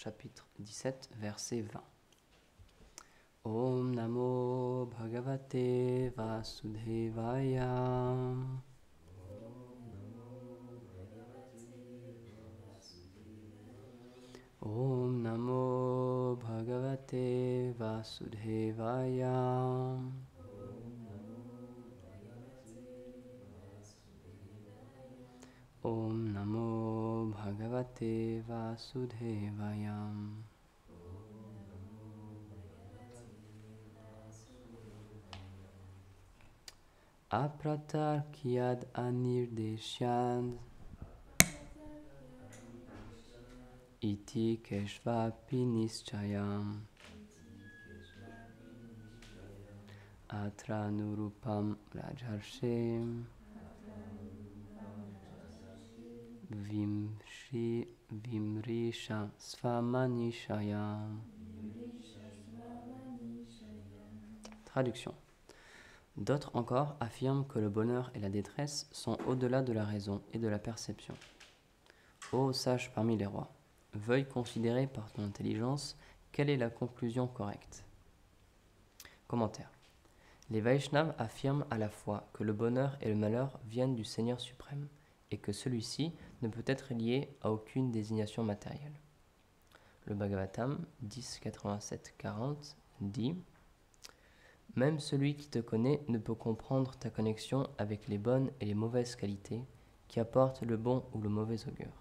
chapitre 17, verset 20. Om Namo Bhagavate Vasudevaya. Om Namo Bhagavate Vasudevaya. Om Namo Bhagavate Vasudevaya. Apratar Kyad Anirdeshyad Iti Keshvapi Nischayam Atra Nurupam Rajarshem Vimrisha Svamanishayam. Traduction. D'autres encore affirment que le bonheur et la détresse sont au-delà de la raison et de la perception. Ô sage parmi les rois, veuille considérer par ton intelligence quelle est la conclusion correcte. Commentaire. Les Vaishnavas affirment à la fois que le bonheur et le malheur viennent du Seigneur suprême et que celui-ci ne peut être lié à aucune désignation matérielle. Le Bhagavatam 10.87.40 dit « Même celui qui te connaît ne peut comprendre ta connexion avec les bonnes et les mauvaises qualités qui apportent le bon ou le mauvais augure. »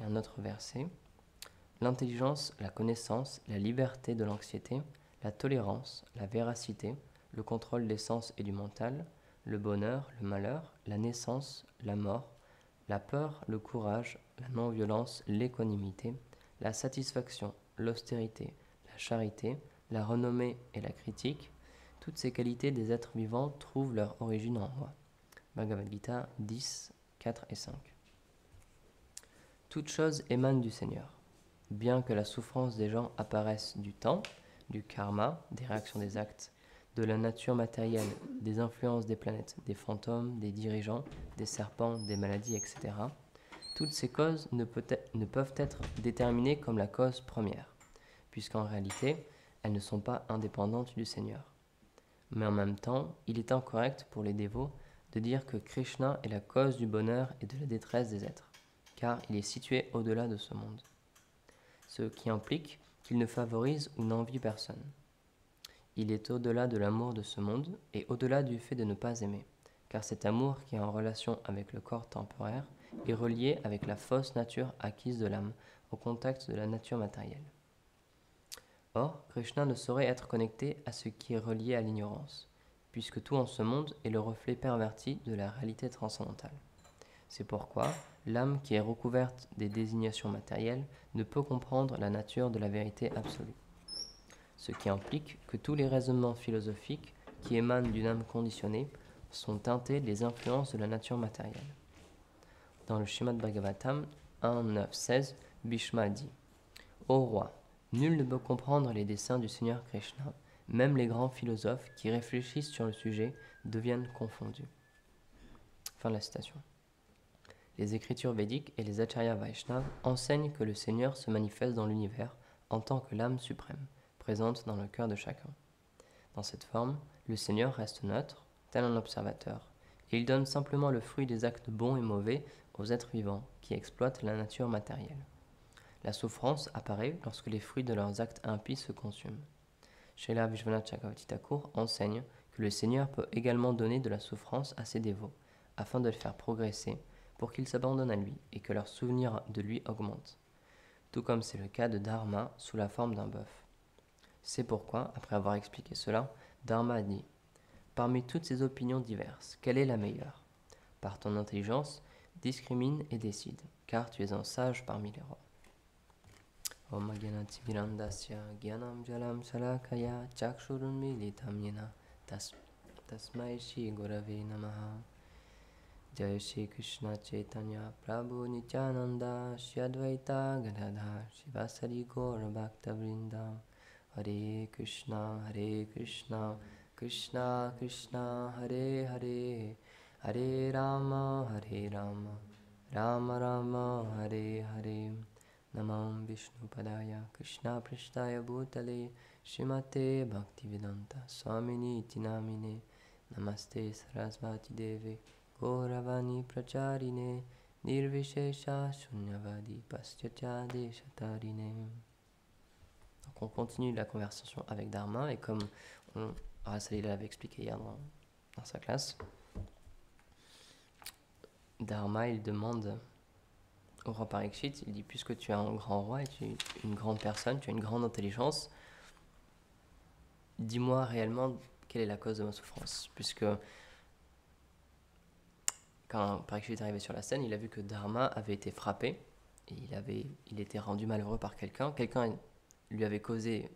Et un autre verset « L'intelligence, la connaissance, la liberté de l'anxiété, la tolérance, la véracité, le contrôle des sens et du mental, le bonheur, le malheur, la naissance, la mort, la peur, le courage, la non-violence, l'équanimité, la satisfaction, l'austérité, la charité, la renommée et la critique, toutes ces qualités des êtres vivants trouvent leur origine en moi. » Bhagavad Gita 10, 4 et 5. Toute chose émane du Seigneur. Bien que la souffrance des gens apparaisse du temps, du karma, des réactions des actes, de la nature matérielle, des influences des planètes, des fantômes, des dirigeants, des serpents, des maladies, etc., toutes ces causes ne peuvent être déterminées comme la cause première, puisqu'en réalité, elles ne sont pas indépendantes du Seigneur. Mais en même temps, il est incorrect pour les dévots de dire que Krishna est la cause du bonheur et de la détresse des êtres, car il est situé au-delà de ce monde. Ce qui implique qu'il ne favorise ou n'envie personne. Il est au-delà de l'amour de ce monde et au-delà du fait de ne pas aimer, car cet amour qui est en relation avec le corps temporaire est relié avec la fausse nature acquise de l'âme au contact de la nature matérielle. Or, Krishna ne saurait être connecté à ce qui est relié à l'ignorance, puisque tout en ce monde est le reflet perverti de la réalité transcendantale. C'est pourquoi l'âme qui est recouverte des désignations matérielles ne peut comprendre la nature de la vérité absolue. Ce qui implique que tous les raisonnements philosophiques qui émanent d'une âme conditionnée sont teintés des influences de la nature matérielle. Dans le Srimad Bhagavatam 1.9.16, Bhishma dit « Ô roi, nul ne peut comprendre les desseins du Seigneur Krishna, même les grands philosophes qui réfléchissent sur le sujet deviennent confondus. » Fin de la citation. Les écritures védiques et les Acharya Vaishnavas enseignent que le Seigneur se manifeste dans l'univers en tant que l'âme suprême, présente dans le cœur de chacun. Dans cette forme, le Seigneur reste neutre, tel un observateur, et il donne simplement le fruit des actes bons et mauvais aux êtres vivants qui exploitent la nature matérielle. La souffrance apparaît lorsque les fruits de leurs actes impies se consument. Srila Vishwanath Chakravarti Thakur enseigne que le Seigneur peut également donner de la souffrance à ses dévots, afin de les faire progresser, pour qu'ils s'abandonnent à lui et que leur souvenir de lui augmente. Tout comme c'est le cas de Dharma sous la forme d'un bœuf. C'est pourquoi, après avoir expliqué cela, Dharma a dit « Parmi toutes ces opinions diverses, quelle est la meilleure ? Par ton intelligence, discrimine et décide, car tu es un sage parmi les rois. » Om Gyanati Virandasya Gyanam Jalam Salakaya Chakshurun Militam Yena Tasmai Shri Gurave Namaha. Jai Shri Krishna Chaitanya Prabhu Nityananda Shri Advaita Gadadhar Shivasari Gaura Bhakta Vrinda. Hare Krishna, Krishna Krishna, Hare Hare, Hare Rama, Rama Rama, Hare Hare. Namam Vishnu Padaya Krishna Prishtaya Bhutale Shrimate Bhaktivedanta Swamini Iti Namine Namaste Sarasvati Deve Gauravani Pracharine Nirvishesha Shunyavadi Paschatya Deshatarine. Donc on continue la conversation avec Dharma, et comme Rasalila l'avait expliqué hier dans sa classe, Dharma il demande au roi Parikshit, il dit, puisque tu es un grand roi et tu es une grande personne, tu as une grande intelligence, dis-moi réellement quelle est la cause de ma souffrance. Puisque quand Parikshit est arrivé sur la scène, il a vu que Dharma avait été frappé, et il était rendu malheureux par quelqu'un lui avait causé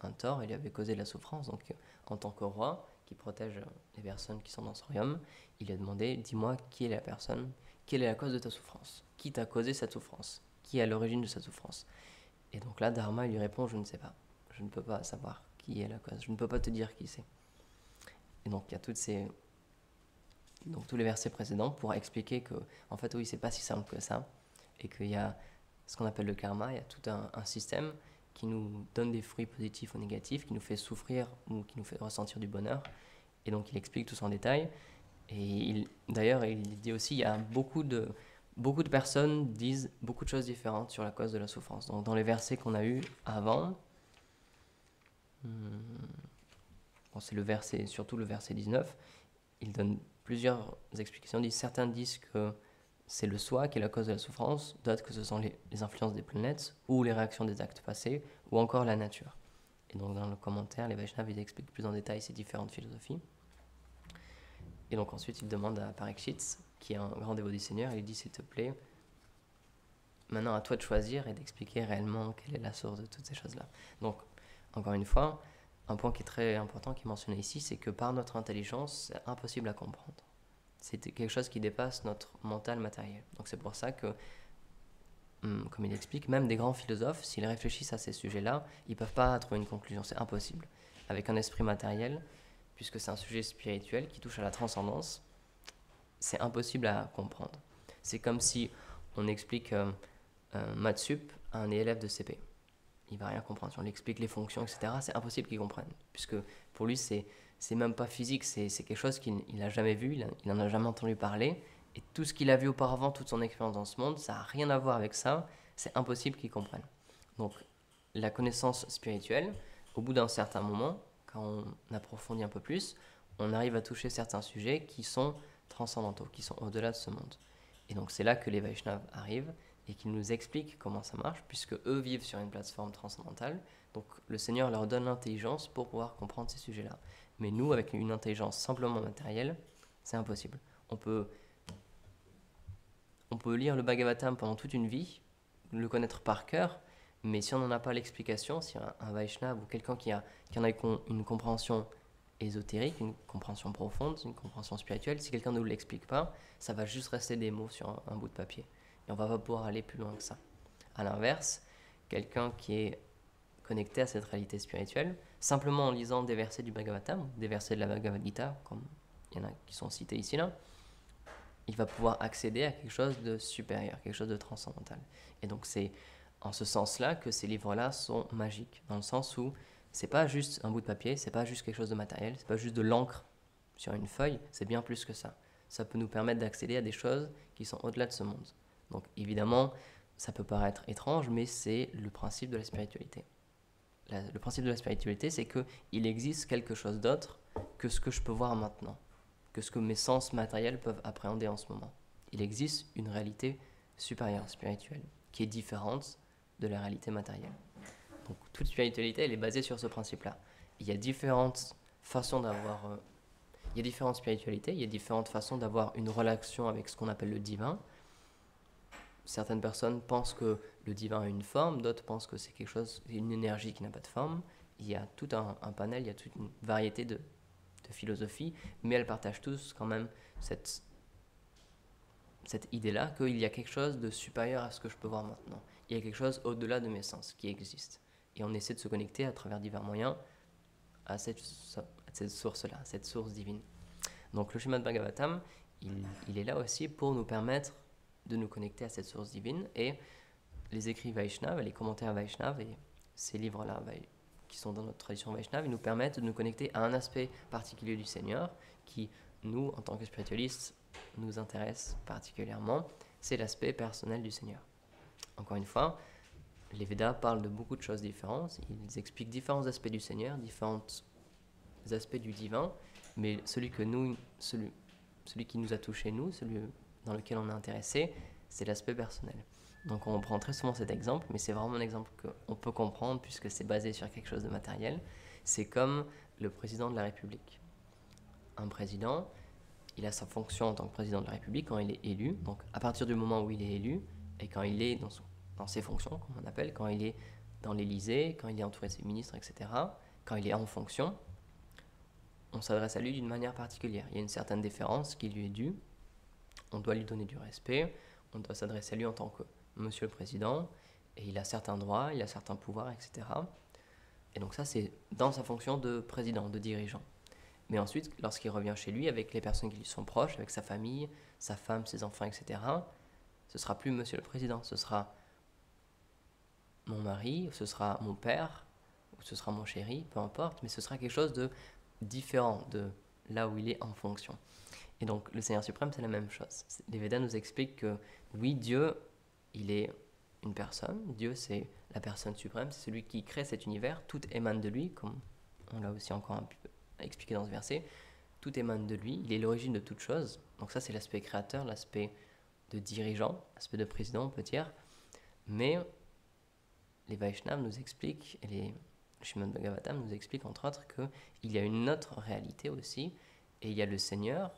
un tort, il lui avait causé de la souffrance. Donc en tant que roi qui protège les personnes qui sont dans son royaume, il a demandé, dis-moi qui est la personne, quelle est la cause de ta souffrance, qui t'a causé cette souffrance, qui est à l'origine de cette souffrance. Et donc là Dharma il lui répond, je ne sais pas, je ne peux pas savoir qui est la cause, je ne peux pas te dire qui c'est. Et donc il y a tous les versets précédents pour expliquer que en fait oui, c'est pas si simple que ça, et qu'il y a ce qu'on appelle le karma, il y a tout un système qui nous donne des fruits positifs ou négatifs, qui nous fait souffrir ou qui nous fait ressentir du bonheur. Et donc il explique tout ça en détail. Et d'ailleurs, il dit aussi, il y a beaucoup de personnes disent beaucoup de choses différentes sur la cause de la souffrance. Donc dans les versets qu'on a eus avant, c'est surtout le verset 19, il donne plusieurs explications. Certains disent que c'est le soi qui est la cause de la souffrance, d'autres que ce sont les influences des planètes, ou les réactions des actes passés, ou encore la nature. Et donc dans le commentaire, les Vaishnavas ils expliquent plus en détail ces différentes philosophies. Et donc ensuite, il demande à Parikshit, qui est un grand dévot du Seigneur, il dit, s'il te plaît, maintenant à toi de choisir et d'expliquer réellement quelle est la source de toutes ces choses-là. Donc, encore une fois, un point qui est très important, qui est mentionné ici, c'est que par notre intelligence, c'est impossible à comprendre. C'est quelque chose qui dépasse notre mental matériel. Donc c'est pour ça que, comme il explique, même des grands philosophes, s'ils réfléchissent à ces sujets-là, ils ne peuvent pas trouver une conclusion, c'est impossible. Avec un esprit matériel, puisque c'est un sujet spirituel qui touche à la transcendance, c'est impossible à comprendre. C'est comme si on explique maths sup à un élève de CP. Il va rien comprendre. Si on lui explique les fonctions, etc., c'est impossible qu'il comprenne, puisque pour lui, c'est même pas physique, c'est quelque chose qu'il n'a jamais vu, il n'en a jamais entendu parler, et tout ce qu'il a vu auparavant, toute son expérience dans ce monde, ça n'a rien à voir avec ça, c'est impossible qu'il comprenne. Donc, la connaissance spirituelle, au bout d'un certain moment, quand on approfondit un peu plus, on arrive à toucher certains sujets qui sont transcendantaux, qui sont au-delà de ce monde. Et donc c'est là que les Vaishnavas arrivent et qu'ils nous expliquent comment ça marche, puisque eux vivent sur une plateforme transcendantale. Donc le Seigneur leur donne l'intelligence pour pouvoir comprendre ces sujets-là. Mais nous, avec une intelligence simplement matérielle, c'est impossible. On peut lire le Bhagavatam pendant toute une vie, le connaître par cœur, mais si on n'en a pas l'explication, si un Vaishnava ou quelqu'un qui en a une compréhension ésotérique, une compréhension profonde, une compréhension spirituelle, si quelqu'un ne nous l'explique pas, ça va juste rester des mots sur un bout de papier. Et on va pas pouvoir aller plus loin que ça. A l'inverse, quelqu'un qui est connecté à cette réalité spirituelle, simplement en lisant des versets du Bhagavatam, des versets de la Bhagavad Gita, comme il y en a qui sont cités ici là, il va pouvoir accéder à quelque chose de supérieur, quelque chose de transcendantal. Et donc c'est en ce sens-là que ces livres-là sont magiques, dans le sens où c'est pas juste un bout de papier, c'est pas juste quelque chose de matériel, c'est pas juste de l'encre sur une feuille, c'est bien plus que ça. Ça peut nous permettre d'accéder à des choses qui sont au-delà de ce monde. Donc évidemment, ça peut paraître étrange, mais c'est le principe de la spiritualité. Le principe de la spiritualité, c'est qu'il existe quelque chose d'autre que ce que je peux voir maintenant, que ce que mes sens matériels peuvent appréhender en ce moment. Il existe une réalité supérieure, spirituelle, qui est différente de la réalité matérielle. Donc toute spiritualité, elle est basée sur ce principe-là. Il y a différentes façons d'avoir... il y a différentes spiritualités, il y a différentes façons d'avoir une relation avec ce qu'on appelle le divin. Certaines personnes pensent que le divin a une forme, d'autres pensent que c'est quelque chose, une énergie qui n'a pas de forme. Il y a tout un panel, il y a toute une variété de philosophies, mais elles partagent tous quand même cette idée-là qu'il y a quelque chose de supérieur à ce que je peux voir maintenant. Il y a quelque chose au-delà de mes sens qui existe. Et on essaie de se connecter à travers divers moyens à cette source-là, cette source divine. Donc le Srimad Bhagavatam, il est là aussi pour nous permettre de nous connecter à cette source divine. Et les écrits Vaishnav, les commentaires Vaishnav et ces livres-là qui sont dans notre tradition Vaishnav, ils nous permettent de nous connecter à un aspect particulier du Seigneur qui, nous, en tant que spiritualistes, nous intéresse particulièrement, c'est l'aspect personnel du Seigneur. Encore une fois, les Védas parlent de beaucoup de choses différentes, ils expliquent différents aspects du Seigneur, différents aspects du divin, mais celui qui nous a touché, nous, celui dans lequel on est intéressé, c'est l'aspect personnel. Donc on prend très souvent cet exemple, mais c'est vraiment un exemple qu'on peut comprendre puisque c'est basé sur quelque chose de matériel. C'est comme le président de la République. Un président, il a sa fonction en tant que président de la République quand il est élu. Donc à partir du moment où il est élu, et quand il est dans ses fonctions, comme on appelle, quand il est dans l'Élysée, quand il est entouré de ses ministres, etc., quand il est en fonction, on s'adresse à lui d'une manière particulière. Il y a une certaine déférence qui lui est due. On doit lui donner du respect. On doit s'adresser à lui en tant que Monsieur le Président. Et il a certains droits, il a certains pouvoirs, etc. Et donc ça, c'est dans sa fonction de président, de dirigeant. Mais ensuite, lorsqu'il revient chez lui, avec les personnes qui lui sont proches, avec sa famille, sa femme, ses enfants, etc., ce sera plus Monsieur le Président, ce sera mon mari, ou ce sera mon père, ou ce sera mon chéri, peu importe, mais ce sera quelque chose de différent de là où il est en fonction. Et donc, le Seigneur suprême, c'est la même chose. Les Védas nous expliquent que, oui, Dieu, il est une personne. Dieu, c'est la personne suprême, c'est celui qui crée cet univers. Tout émane de lui, comme on l'a aussi encore un peu expliqué dans ce verset. Tout émane de lui, il est l'origine de toute chose. Donc ça, c'est l'aspect créateur, l'aspect de dirigeant, l'aspect de président, on peut dire. Mais les Vaishnavas nous expliquent, et les Srimad Bhagavatam nous expliquent entre autres qu'il y a une autre réalité aussi, et il y a le Seigneur,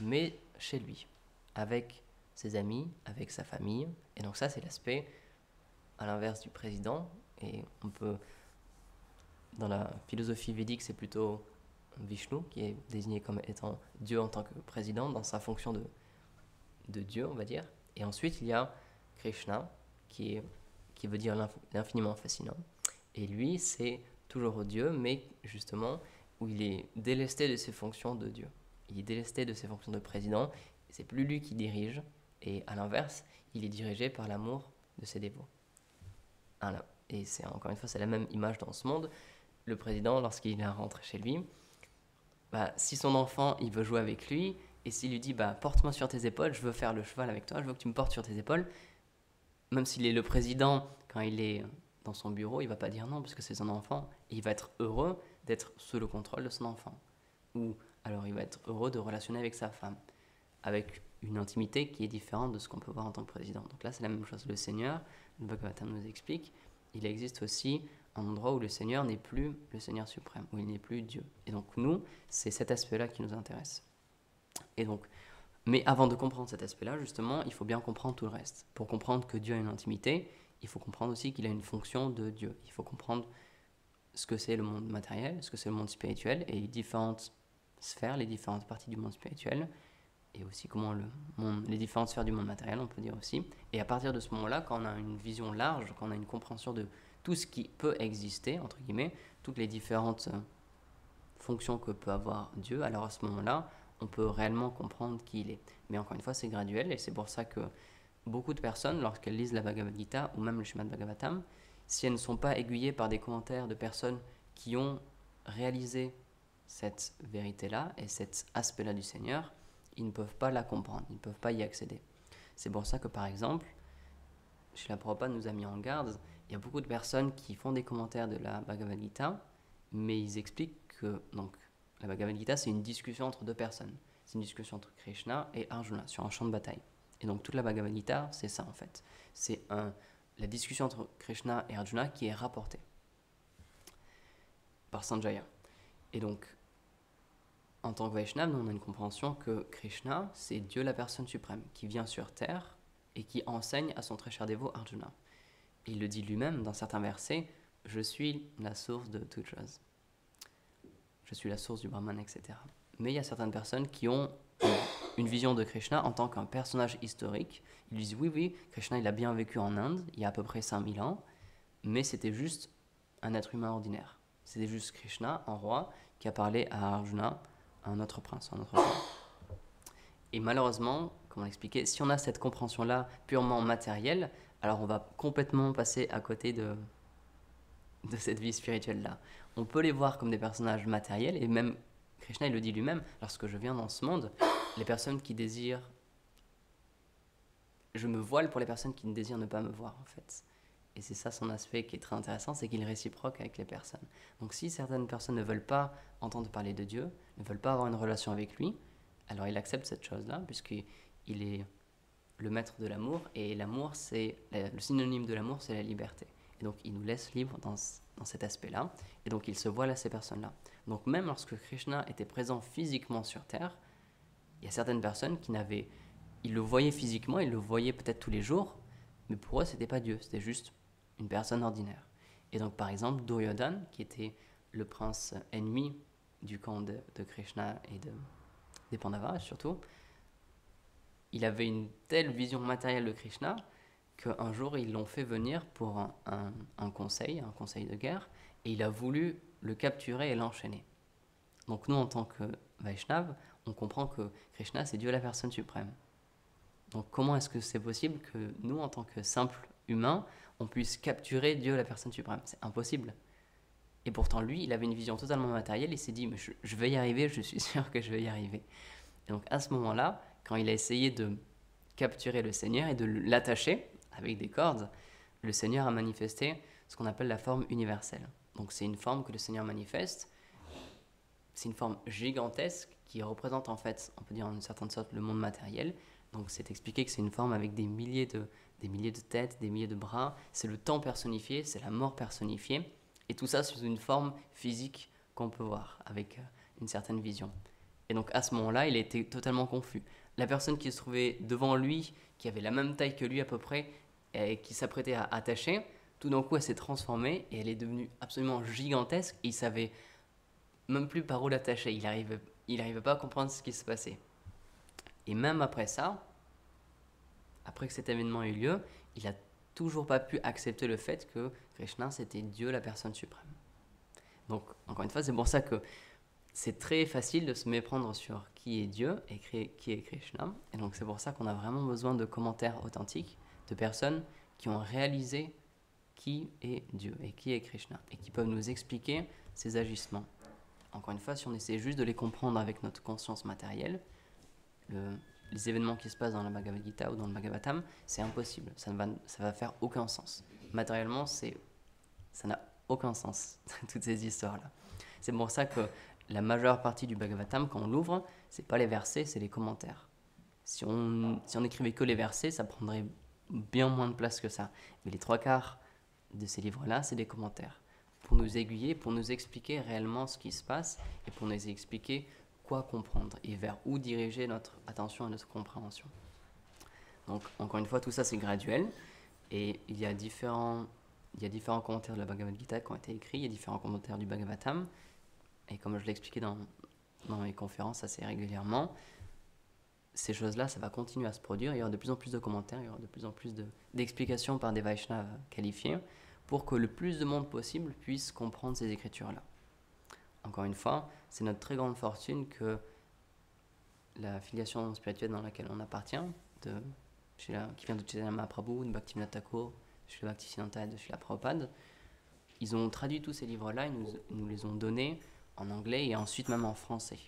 mais chez lui, avec ses amis, avec sa famille. Et donc ça, c'est l'aspect à l'inverse du président. Et on peut, dans la philosophie védique, c'est plutôt Vishnu qui est désigné comme étant Dieu en tant que président, dans sa fonction de Dieu, on va dire. Et ensuite, il y a Krishna, qui veut dire l'infiniment fascinant. Et lui, c'est toujours Dieu, mais justement, où il est délesté de ses fonctions de Dieu. Il est délesté de ses fonctions de président, c'est plus lui qui dirige, et à l'inverse, il est dirigé par l'amour de ses dévots. Et c'est encore une fois, c'est la même image dans ce monde. Le président, lorsqu'il rentre chez lui, si son enfant, il veut jouer avec lui, et s'il lui dit, porte-moi sur tes épaules, je veux faire le cheval avec toi, je veux que tu me portes sur tes épaules, même s'il est le président, quand il est dans son bureau, il va pas dire non, parce que c'est son enfant, et il va être heureux d'être sous le contrôle de son enfant. Ou alors il va être heureux de relationner avec sa femme, avec une intimité qui est différente de ce qu'on peut voir en tant que président. Donc là, c'est la même chose. Le Seigneur, le Bhagavatam nous explique, il existe aussi un endroit où le Seigneur n'est plus le Seigneur suprême, où il n'est plus Dieu. Et donc nous, c'est cet aspect-là qui nous intéresse. Et donc, mais avant de comprendre cet aspect-là, justement, il faut bien comprendre tout le reste. Pour comprendre que Dieu a une intimité, il faut comprendre aussi qu'il a une fonction de Dieu. Il faut comprendre ce que c'est le monde matériel, ce que c'est le monde spirituel, et les différentes sphères, les différentes parties du monde spirituel, et aussi comment les différentes sphères du monde matériel, on peut dire aussi. Et à partir de ce moment-là, quand on a une vision large, quand on a une compréhension de tout ce qui peut exister, entre guillemets, toutes les différentes fonctions que peut avoir Dieu, alors à ce moment-là, on peut réellement comprendre qui il est. Mais encore une fois, c'est graduel, et c'est pour ça que beaucoup de personnes, lorsqu'elles lisent la Bhagavad Gita ou même le Srimad Bhagavatam, si elles ne sont pas aiguillées par des commentaires de personnes qui ont réalisé cette vérité-là et cet aspect-là du Seigneur, ils ne peuvent pas la comprendre, ils ne peuvent pas y accéder. C'est pour ça que, par exemple, Srila Prabhupada nous a mis en garde, il y a beaucoup de personnes qui font des commentaires de la Bhagavad Gita, mais ils expliquent que donc, la Bhagavad Gita, c'est une discussion entre deux personnes. C'est une discussion entre Krishna et Arjuna sur un champ de bataille. Et donc toute la Bhagavad Gita, c'est ça en fait. C'est la discussion entre Krishna et Arjuna qui est rapportée par Sanjaya. Et donc, en tant que Vaishnava, nous on a une compréhension que Krishna, c'est Dieu la personne suprême, qui vient sur terre et qui enseigne à son très cher dévot Arjuna. Et il le dit lui-même dans certains versets, « Je suis la source de toute chose. Je suis la source du Brahman, etc. » Mais il y a certaines personnes qui ont une vision de Krishna en tant qu'un personnage historique. Ils disent, oui, Krishna il a bien vécu en Inde, il y a à peu près 5000 ans, mais c'était juste un être humain ordinaire. C'était juste Krishna, un roi, qui a parlé à Arjuna, un autre prince, un autre roi. Et malheureusement, comme on l'expliquait, si on a cette compréhension-là purement matérielle, alors on va complètement passer à côté de cette vie spirituelle-là. On peut les voir comme des personnages matériels, et même Krishna il le dit lui-même, lorsque je viens dans ce monde, les personnes qui désirent, je me voile pour les personnes qui ne désirent ne pas me voir en fait. Et c'est ça son aspect qui est très intéressant, c'est qu'il est réciproque avec les personnes. Donc si certaines personnes ne veulent pas entendre parler de Dieu, ne veulent pas avoir une relation avec lui, alors il accepte cette chose-là, puisqu'il est le maître de l'amour, et l'amour, le synonyme de l'amour, c'est la liberté. Et donc il nous laisse libres dans cet aspect-là, et donc il se voile à ces personnes-là. Donc même lorsque Krishna était présent physiquement sur Terre, il y a certaines personnes qui n'avaient... Ils le voyaient physiquement, ils le voyaient peut-être tous les jours, mais pour eux, c'était pas Dieu, c'était juste une personne ordinaire. Et donc par exemple, Duryodhana, qui était le prince ennemi du camp de Krishna et des Pandavas surtout, il avait une telle vision matérielle de Krishna qu'un jour ils l'ont fait venir pour un conseil de guerre, et il a voulu le capturer et l'enchaîner. Donc nous, en tant que Vaishnav, on comprend que Krishna, c'est Dieu la personne suprême. Donc comment est-ce que c'est possible que nous, en tant que simples humains, on puisse capturer Dieu la personne suprême? C'est impossible. Et pourtant, lui, il avait une vision totalement matérielle, il s'est dit, mais je vais y arriver, je suis sûr que je vais y arriver. Et donc à ce moment-là, quand il a essayé de capturer le Seigneur et de l'attacher avec des cordes, le Seigneur a manifesté ce qu'on appelle la forme universelle. Donc c'est une forme que le Seigneur manifeste, c'est une forme gigantesque qui représente en fait, on peut dire en une certaine sorte, le monde matériel. Donc c'est expliqué que c'est une forme avec des milliers de têtes, des milliers de bras, c'est le temps personnifié, c'est la mort personnifiée, et tout ça sous une forme physique qu'on peut voir, avec une certaine vision. Et donc à ce moment-là, il était totalement confus. La personne qui se trouvait devant lui, qui avait la même taille que lui à peu près, et qui s'apprêtait à attacher, tout d'un coup elle s'est transformée et elle est devenue absolument gigantesque, et il savait même plus par où l'attacher, il arrivait pas à comprendre ce qui se passait. Et même après ça, après que cet événement ait eu lieu, il a toujours pas pu accepter le fait que Krishna c'était Dieu la personne suprême. Donc encore une fois, c'est pour ça que c'est très facile de se méprendre sur qui est Dieu et qui est Krishna. Et donc c'est pour ça qu'on a vraiment besoin de commentaires authentiques, de personnes qui ont réalisé qui est Dieu et qui est Krishna, et qui peuvent nous expliquer ses agissements. Encore une fois, si on essaie juste de les comprendre avec notre conscience matérielle, les événements qui se passent dans la Bhagavad Gita ou dans le Bhagavatam, c'est impossible, ça va faire aucun sens. Matériellement, ça n'a aucun sens, toutes ces histoires-là. C'est pour ça que la majeure partie du Bhagavatam, quand on l'ouvre, c'est pas les versets, c'est les commentaires. Si on écrivait que les versets, ça prendrait bien moins de place que ça. Mais les trois quarts de ces livres-là, c'est des commentaires. Pour nous aiguiller, pour nous expliquer réellement ce qui se passe, et pour nous expliquer quoi comprendre et vers où diriger notre attention et notre compréhension. Donc, encore une fois, tout ça c'est graduel, et il y a différents commentaires de la Bhagavad Gita qui ont été écrits, il y a différents commentaires du Bhagavatam, et comme je l'ai expliqué dans mes conférences assez régulièrement, ces choses-là, ça va continuer à se produire, il y aura de plus en plus de commentaires, il y aura de plus en plus d'explications par des Vaishnavas qualifiés, pour que le plus de monde possible puisse comprendre ces écritures-là. Encore une fois, c'est notre très grande fortune que la filiation spirituelle dans laquelle on appartient, qui vient de Chaitanya Mahaprabhu, de Bhaktivinoda Thakur, de Srila Bhaktisiddhanta et de Srila Prabhupada, ils ont traduit tous ces livres-là, ils nous les ont donnés en anglais et ensuite même en français.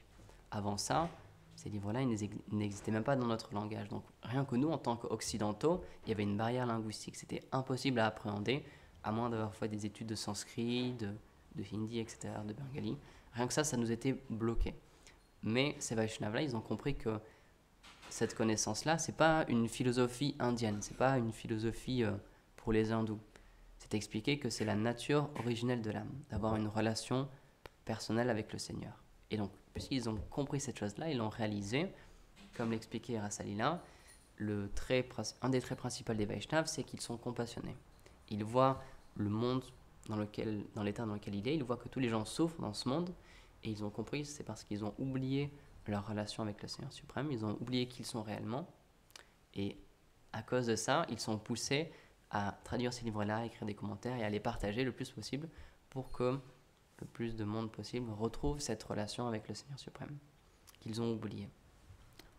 Avant ça, ces livres-là, ils n'existaient même pas dans notre langage. Donc rien que nous, en tant qu'occidentaux, il y avait une barrière linguistique. C'était impossible à appréhender, à moins d'avoir fait des études de sanskrit, de hindi, etc., de bengali. Rien que ça nous était bloqué. Mais ces Vaishnavas-là, ils ont compris que cette connaissance-là, c'est pas une philosophie indienne, c'est pas une philosophie pour les hindous. C'est expliqué que c'est la nature originelle de l'âme, d'avoir une relation personnelle avec le Seigneur. Et donc, puisqu'ils ont compris cette chose-là, ils l'ont réalisé, comme l'expliquait Rasalila, un des traits principaux des Vaishnavas, c'est qu'ils sont compassionnés. Ils voient le monde dans l'état dans lequel il est, ils voient que tous les gens souffrent dans ce monde, et ils ont compris, c'est parce qu'ils ont oublié leur relation avec le Seigneur suprême, ils ont oublié qui ils sont réellement, et à cause de ça, ils sont poussés à traduire ces livres-là, à écrire des commentaires et à les partager le plus possible pour que le plus de monde possible retrouve cette relation avec le Seigneur suprême qu'ils ont oublié.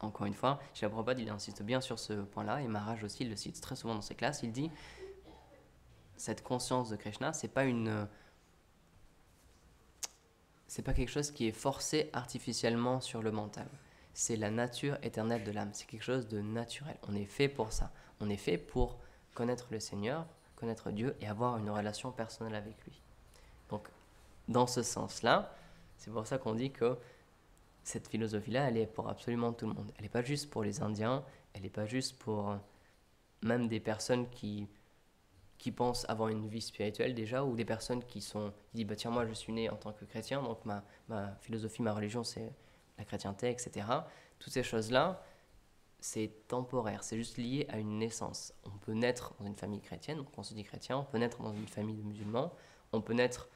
encore une fois, Srila Prabhupada, il insiste bien sur ce point-là, et Maharaj aussi, il le cite très souvent dans ses classes, il dit, cette conscience de Krishna, c'est pas quelque chose qui est forcé artificiellement sur le mental. C'est la nature éternelle de l'âme. C'est quelque chose de naturel. On est fait pour ça. On est fait pour connaître le Seigneur, connaître Dieu et avoir une relation personnelle avec lui. Donc, dans ce sens-là, c'est pour ça qu'on dit que cette philosophie-là, elle est pour absolument tout le monde. Elle n'est pas juste pour les Indiens, elle n'est pas juste pour même des personnes qui pensent avoir une vie spirituelle déjà, ou des personnes qui disent bah tiens, moi je suis né en tant que chrétien, donc ma philosophie, ma religion c'est la chrétienté, etc. Toutes ces choses-là, c'est temporaire, c'est juste lié à une naissance. On peut naître dans une famille chrétienne, donc on se dit chrétien, on peut naître dans une famille de musulmans, on peut naître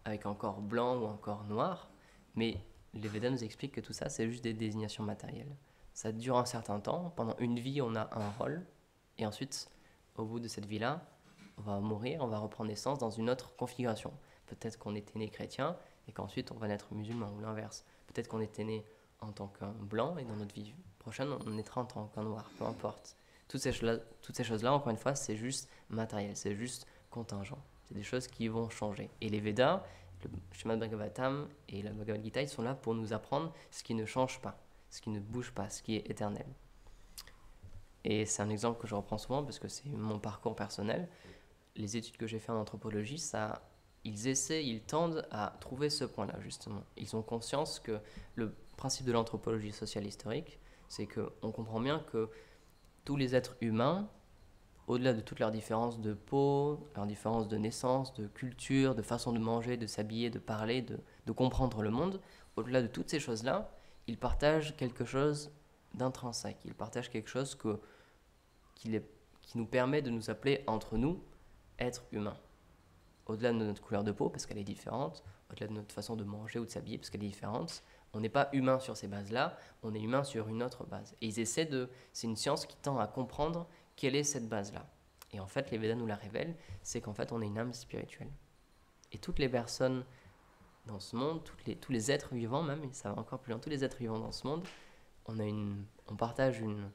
avec un corps blanc ou un corps noir, mais les Védas nous expliquent que tout ça, c'est juste des désignations matérielles. Ça dure un certain temps, pendant une vie, on a un rôle, et ensuite, au bout de cette vie-là, on va mourir, on va reprendre naissance dans une autre configuration. Peut-être qu'on était né chrétien, et qu'ensuite on va naître musulman, ou l'inverse. Peut-être qu'on était né en tant qu'un blanc, et dans notre vie prochaine, on naîtra en tant qu'un noir, peu importe. Toutes ces choses-là, encore une fois, c'est juste matériel, c'est juste contingent. C'est des choses qui vont changer. Et les Védas, le Srimad Bhagavatam et la Bhagavad Gita, ils sont là pour nous apprendre ce qui ne change pas, ce qui ne bouge pas, ce qui est éternel. Et c'est un exemple que je reprends souvent parce que c'est mon parcours personnel. Les études que j'ai fait en anthropologie, ils tendent à trouver ce point-là, justement. Ils ont conscience que le principe de l'anthropologie sociale historique, c'est qu'on comprend bien que tous les êtres humains, au-delà de toutes leurs différences de peau, leurs différences de naissance, de culture, de façon de manger, de s'habiller, de parler, de comprendre le monde, au-delà de toutes ces choses-là, ils partagent quelque chose d'intrinsèque. Ils partagent quelque chose qui nous permet de nous appeler entre nous êtres humains. Au-delà de notre couleur de peau, parce qu'elle est différente, au-delà de notre façon de manger ou de s'habiller, parce qu'elle est différente, on n'est pas humain sur ces bases-là, on est humain sur une autre base. Et c'est une science qui tend à comprendre quelle est cette base-là. Et en fait, les Védas nous la révèlent, c'est qu'en fait, on est une âme spirituelle. Et toutes les personnes dans ce monde, tous les êtres vivants même, et ça va encore plus loin, tous les êtres vivants dans ce monde, on partage une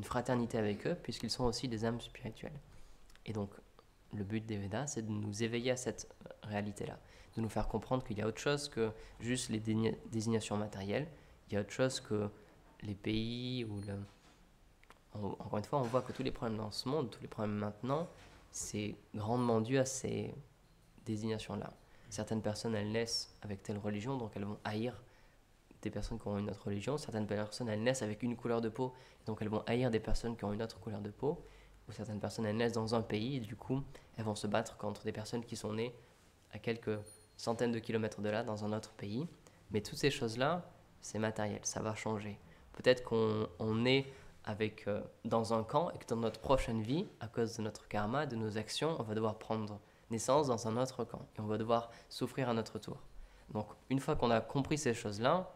fraternité avec eux, puisqu'ils sont aussi des âmes spirituelles. Et donc, le but des Védas, c'est de nous éveiller à cette réalité-là, de nous faire comprendre qu'il y a autre chose que juste les désignations matérielles, il y a autre chose que les pays ou encore une fois, on voit que tous les problèmes dans ce monde, tous les problèmes maintenant, c'est grandement dû à ces désignations-là. Certaines personnes, elles naissent avec telle religion, donc elles vont haïr des personnes qui ont une autre religion. Certaines personnes, elles naissent avec une couleur de peau, donc elles vont haïr des personnes qui ont une autre couleur de peau. Ou certaines personnes, elles naissent dans un pays, et du coup, elles vont se battre contre des personnes qui sont nées à quelques centaines de kilomètres de là, dans un autre pays. Mais toutes ces choses-là, c'est matériel, ça va changer. Peut-être qu'on est dans un camp et que dans notre prochaine vie, à cause de notre karma, de nos actions, on va devoir prendre naissance dans un autre camp et on va devoir souffrir à notre tour. Donc, une fois qu'on a compris ces choses-là,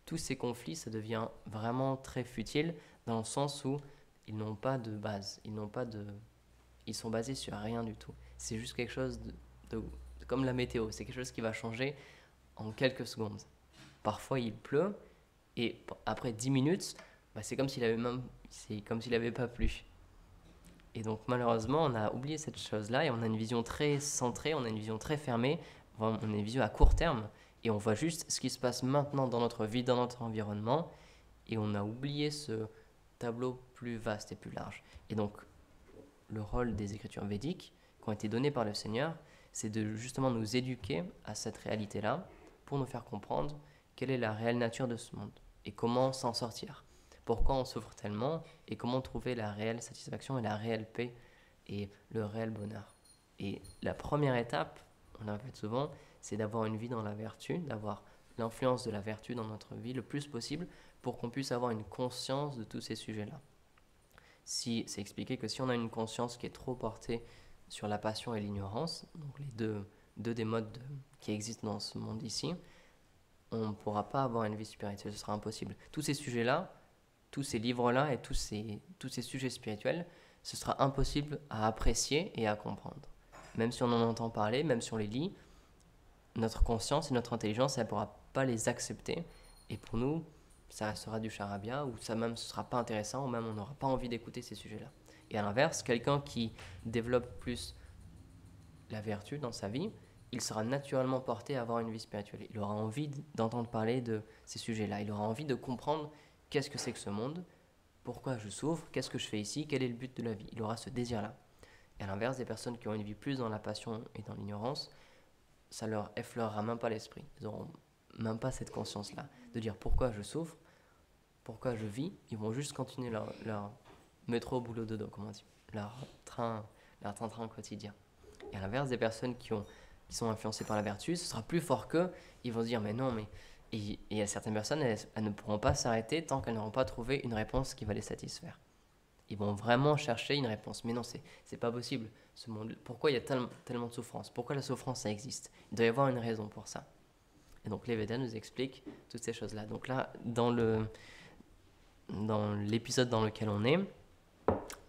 tous ces conflits, ça devient vraiment très futile dans le sens où ils n'ont pas de base, ils sont basés sur rien du tout. C'est juste quelque chose comme la météo, c'est quelque chose qui va changer en quelques secondes. Parfois il pleut et après 10 minutes, c'est comme s'il avait pas plu. Et donc malheureusement, on a oublié cette chose-là et on a une vision très centrée, on a une vision très fermée, on a une vision à court terme et on voit juste ce qui se passe maintenant dans notre vie, dans notre environnement et on a oublié ce tableau plus vaste et plus large. Et donc le rôle des écritures védiques qui ont été données par le Seigneur, c'est de justement nous éduquer à cette réalité-là pour nous faire comprendre quelle est la réelle nature de ce monde et comment s'en sortir. Pourquoi on souffre tellement et comment trouver la réelle satisfaction et la réelle paix et le réel bonheur. Et la première étape, on le répète souvent, c'est d'avoir une vie dans la vertu, d'avoir l'influence de la vertu dans notre vie le plus possible pour qu'on puisse avoir une conscience de tous ces sujets-là. C'est expliqué que si on a une conscience qui est trop portée sur la passion et l'ignorance, donc les deux des modes qui existent dans ce monde ici, on ne pourra pas avoir une vie spirituelle, ce sera impossible. Tous ces sujets-là, tous ces livres-là et tous ces sujets spirituels, ce sera impossible à apprécier et à comprendre. Même si on en entend parler, même si on les lit, notre conscience et notre intelligence, elle ne pourra pas les accepter Et pour nous, ça restera du charabia, ou ça même ce sera pas intéressant, ou même on n'aura pas envie d'écouter ces sujets-là. Et à l'inverse, quelqu'un qui développe plus la vertu dans sa vie, il sera naturellement porté à avoir une vie spirituelle. Il aura envie d'entendre parler de ces sujets-là. Il aura envie de comprendre qu'est-ce que c'est que ce monde, pourquoi je souffre, qu'est-ce que je fais ici, quel est le but de la vie. Il aura ce désir-là. Et à l'inverse, des personnes qui ont une vie plus dans la passion et dans l'ignorance, ça leur effleurera même pas l'esprit. Ils n'auront même pas cette conscience-là de dire pourquoi je souffre, pourquoi je vis. Ils vont juste continuer leur métro, boulot, dodo, comment on dit, leur train quotidien. Et à l'inverse, des personnes qui sont influencées par la vertu, ce sera plus fort qu'eux. Ils vont se dire, mais non, mais... Et il y a certaines personnes, elles ne pourront pas s'arrêter tant qu'elles n'auront pas trouvé une réponse qui va les satisfaire. Ils vont vraiment chercher une réponse. Mais non, c'est pas possible. Ce monde, pourquoi il y a tellement de souffrance? Pourquoi la souffrance, ça existe? Il doit y avoir une raison pour ça. Et donc les Védas nous expliquent toutes ces choses-là. Donc là, dans l'épisode dans lequel on est, bon,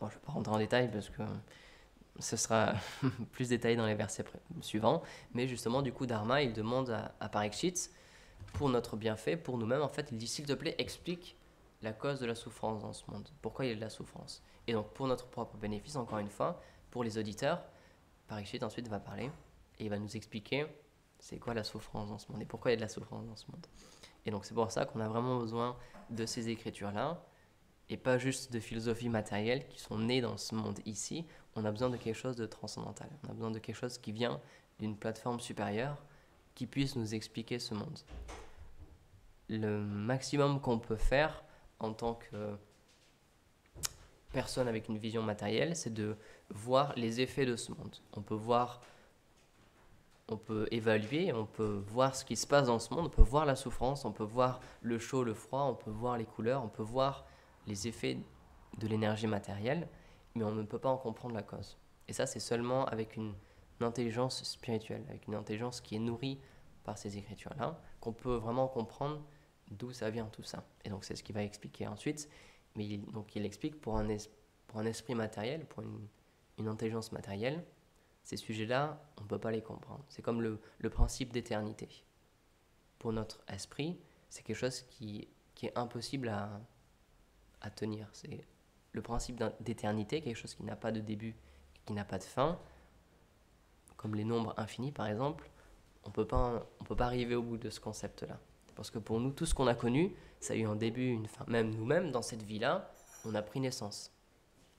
je ne vais pas rentrer en détail parce que ce sera plus détaillé dans les versets suivants, mais justement, du coup, Dharma, il demande à Parikshit, pour notre bienfait, pour nous-mêmes, en fait, il dit, s'il te plaît, explique la cause de la souffrance dans ce monde. Pourquoi il y a de la souffrance? Et donc, pour notre propre bénéfice, encore une fois, pour les auditeurs, Parikshit ensuite va parler et il va nous expliquer c'est quoi la souffrance dans ce monde et pourquoi il y a de la souffrance dans ce monde. Et donc, c'est pour ça qu'on a vraiment besoin de ces écritures-là et pas juste de philosophies matérielles qui sont nées dans ce monde ici. On a besoin de quelque chose de transcendantal. On a besoin de quelque chose qui vient d'une plateforme supérieure qui puisse nous expliquer ce monde. Le maximum qu'on peut faire en tant que personne avec une vision matérielle, c'est de voir les effets de ce monde. On peut évaluer, on peut voir ce qui se passe dans ce monde, on peut voir la souffrance, on peut voir le chaud, le froid, on peut voir les couleurs, on peut voir les effets de l'énergie matérielle, mais on ne peut pas en comprendre la cause. Et ça, c'est seulement avec une intelligence spirituelle, avec une intelligence qui est nourrie par ces écritures-là, qu'on peut vraiment comprendre d'où ça vient tout ça. Et donc c'est ce qu'il va expliquer ensuite, mais il explique pour un esprit matériel, pour une intelligence matérielle, ces sujets-là, on ne peut pas les comprendre. C'est comme le principe d'éternité. Pour notre esprit, c'est quelque chose qui est impossible à tenir. C'est le principe d'éternité, quelque chose qui n'a pas de début et qui n'a pas de fin, comme les nombres infinis par exemple. On peut pas arriver au bout de ce concept-là. Parce que pour nous, tout ce qu'on a connu, ça a eu un début, une fin. Même nous-mêmes, dans cette vie-là, on a pris naissance.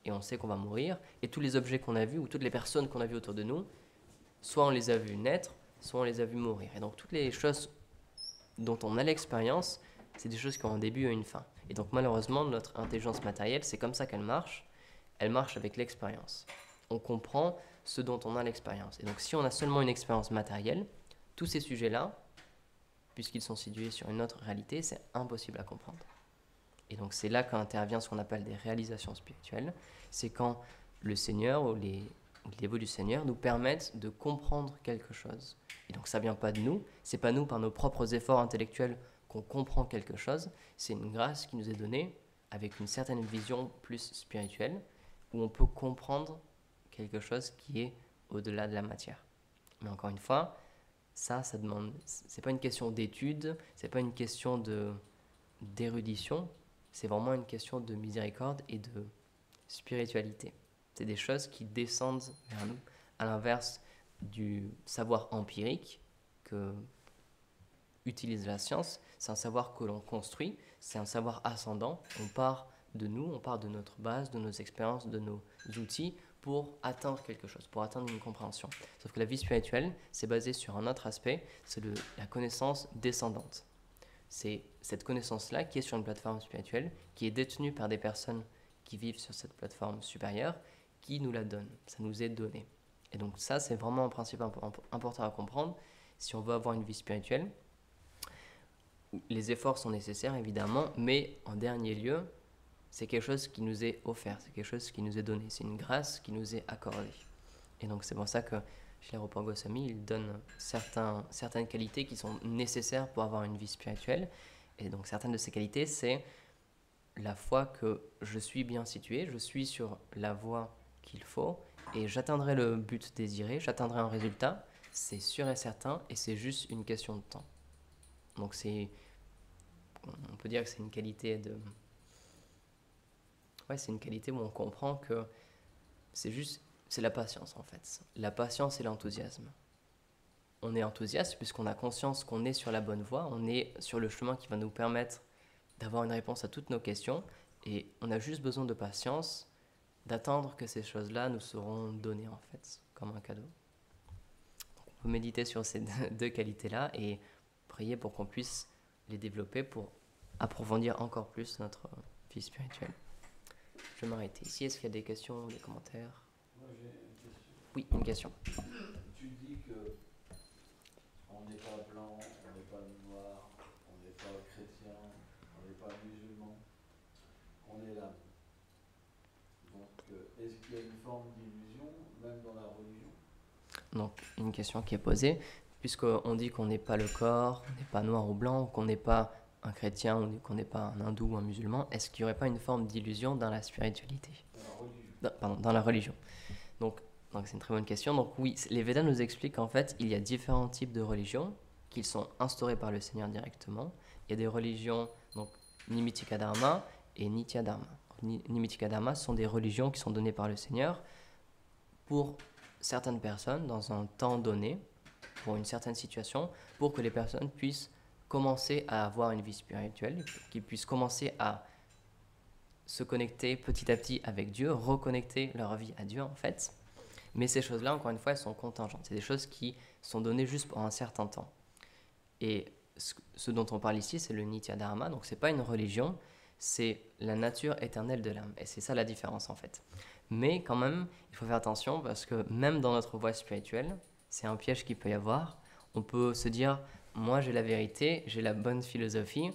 Et on sait qu'on va mourir. Et tous les objets qu'on a vus, ou toutes les personnes qu'on a vues autour de nous, soit on les a vus naître, soit on les a vus mourir. Et donc toutes les choses dont on a l'expérience, c'est des choses qui ont un début et une fin. Et donc malheureusement, notre intelligence matérielle, c'est comme ça qu'elle marche. Elle marche avec l'expérience. On comprend ce dont on a l'expérience. Et donc si on a seulement une expérience matérielle, tous ces sujets-là, puisqu'ils sont situés sur une autre réalité, c'est impossible à comprendre. Et donc c'est là qu'intervient ce qu'on appelle des réalisations spirituelles. C'est quand le Seigneur ou les dévots du Seigneur nous permettent de comprendre quelque chose. Et donc ça ne vient pas de nous, c'est pas nous par nos propres efforts intellectuels qu'on comprend quelque chose, c'est une grâce qui nous est donnée avec une certaine vision plus spirituelle où on peut comprendre quelque chose qui est au-delà de la matière. Mais encore une fois, ça demande, c'est pas une question d'étude, c'est pas une question d'érudition, c'est vraiment une question de miséricorde et de spiritualité. C'est des choses qui descendent vers nous, à l'inverse du savoir empirique que utilise la science. C'est un savoir que l'on construit, c'est un savoir ascendant. On part de nous, on part de notre base, de nos expériences, de nos outils pour atteindre quelque chose, pour atteindre une compréhension. Sauf que la vie spirituelle, c'est basé sur un autre aspect, c'est la connaissance descendante. C'est cette connaissance-là qui est sur une plateforme spirituelle, qui est détenue par des personnes qui vivent sur cette plateforme supérieure, qui nous la donne. Ça nous est donné. Et donc ça, c'est vraiment un principe important à comprendre. Si on veut avoir une vie spirituelle, les efforts sont nécessaires, évidemment, mais en dernier lieu, c'est quelque chose qui nous est offert, c'est quelque chose qui nous est donné, c'est une grâce qui nous est accordée. Et donc c'est pour ça que chez les Rupa Goswami, il donne certaines qualités qui sont nécessaires pour avoir une vie spirituelle. Et donc certaines de ces qualités, c'est la foi que je suis bien situé, je suis sur la voie qu'il faut, et j'atteindrai le but désiré, j'atteindrai un résultat, c'est sûr et certain, et c'est juste une question de temps. Donc c'est on peut dire que c'est une qualité de... Ouais, c'est une qualité où on comprend que c'est la patience en fait. La patience et l'enthousiasme. On est enthousiaste puisqu'on a conscience qu'on est sur la bonne voie, on est sur le chemin qui va nous permettre d'avoir une réponse à toutes nos questions, et on a juste besoin de patience, d'attendre que ces choses-là nous seront données en fait, comme un cadeau. Donc, on peut méditer sur ces deux qualités-là et prier pour qu'on puisse les développer pour approfondir encore plus notre vie spirituelle. Je vais m'arrêter ici. Est-ce qu'il y a des questions ou des commentaires? Moi j'ai une question. Oui, une question. Tu dis que on n'est pas blanc, on n'est pas noir, on n'est pas chrétien, on n'est pas musulman, on est l'âme. Donc est-ce qu'il y a une forme d'illusion même dans la religion? Donc, une question qui est posée, puisqu'on dit qu'on n'est pas le corps, on n'est pas noir ou blanc, qu'on n'est pas un chrétien ou qu'on n'est pas un hindou ou un musulman, est-ce qu'il n'y aurait pas une forme d'illusion dans la spiritualité? Dans la religion. Pardon, dans la religion. Donc c'est une très bonne question. Donc oui, les Védas nous expliquent qu'en fait, il y a différents types de religions qui sont instaurées par le Seigneur directement. Il y a des religions, donc Nimitika Dharma et Nitya Dharma. Nimitika Dharma sont des religions qui sont données par le Seigneur pour certaines personnes dans un temps donné, pour une certaine situation, pour que les personnes puissent commencer à avoir une vie spirituelle, qu'ils puissent commencer à se connecter petit à petit avec Dieu, reconnecter leur vie à Dieu en fait. Mais ces choses-là, encore une fois, elles sont contingentes. C'est des choses qui sont données juste pour un certain temps. Et ce dont on parle ici, c'est le Nitya Dharma. Donc, ce n'est pas une religion, c'est la nature éternelle de l'âme. Et c'est ça la différence, en fait. Mais quand même, il faut faire attention parce que même dans notre voie spirituelle, c'est un piège qu'il peut y avoir. On peut se dire, moi j'ai la vérité, j'ai la bonne philosophie,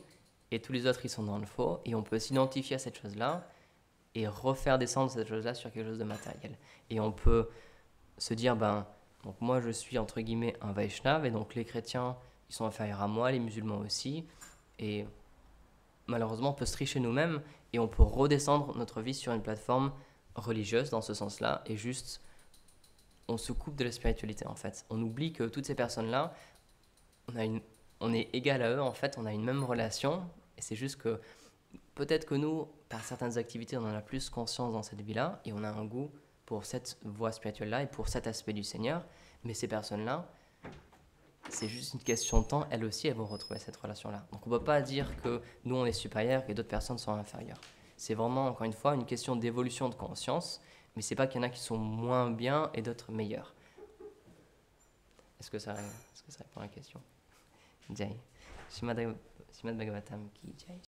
et tous les autres, ils sont dans le faux. Et on peut s'identifier à cette chose-là et refaire descendre cette chose-là sur quelque chose de matériel. Et on peut se dire, donc moi je suis entre guillemets un Vaishnav, et donc les chrétiens, ils sont inférieurs à moi, les musulmans aussi, et malheureusement on peut se tricher nous-mêmes, et on peut redescendre notre vie sur une plateforme religieuse dans ce sens-là, et juste, on se coupe de la spiritualité en fait. On oublie que toutes ces personnes-là, on est égal à eux en fait, on a une même relation, et c'est juste que peut-être que nous, par certaines activités, on en a plus conscience dans cette vie-là, et on a un goût pour cette voie spirituelle-là et pour cet aspect du Seigneur. Mais ces personnes-là, c'est juste une question de temps, elles aussi, elles vont retrouver cette relation-là. Donc on ne peut pas dire que nous, on est supérieurs et d'autres personnes sont inférieures. C'est vraiment, encore une fois, une question d'évolution de conscience, mais ce n'est pas qu'il y en a qui sont moins bien et d'autres meilleurs. Est-ce que ça répond à la question? Jai. Srimad Bhagavatam ki Jai.